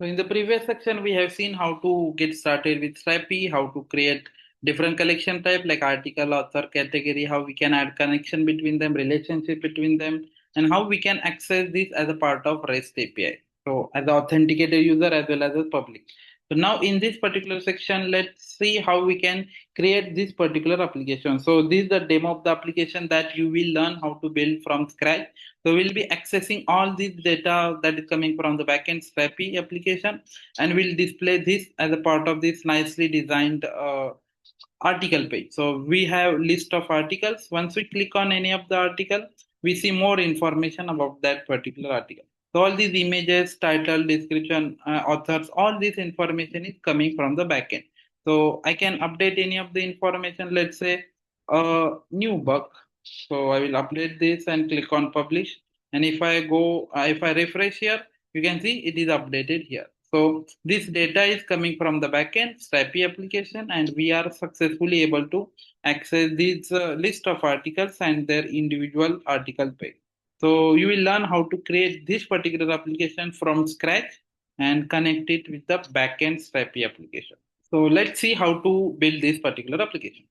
So in the previous section, we have seen how to get started with Strapi, how to create different collection type like article, author, category, how we can add connection between them, relationship between them, and how we can access this as a part of REST API. So as an authenticated user as well as a public. So now in this particular section, let's see how we can create this particular application. So this is the demo of the application that you will learn how to build from scratch. So we'll be accessing all this data that is coming from the backend Strapi application, and we'll display this as a part of this nicely designed article page. So we have list of articles. Once we click on any of the article, we see more information about that particular article. So all these images, title, description, authors, all this information is coming from the backend. So I can update any of the information. Let's say a new bug. So I will update this and click on publish. And if I refresh here, you can see it is updated here. So this data is coming from the backend Strapi application, and we are successfully able to access this list of articles and their individual article page. So you will learn how to create this particular application from scratch and connect it with the backend Strapi application. So let's see how to build this particular application.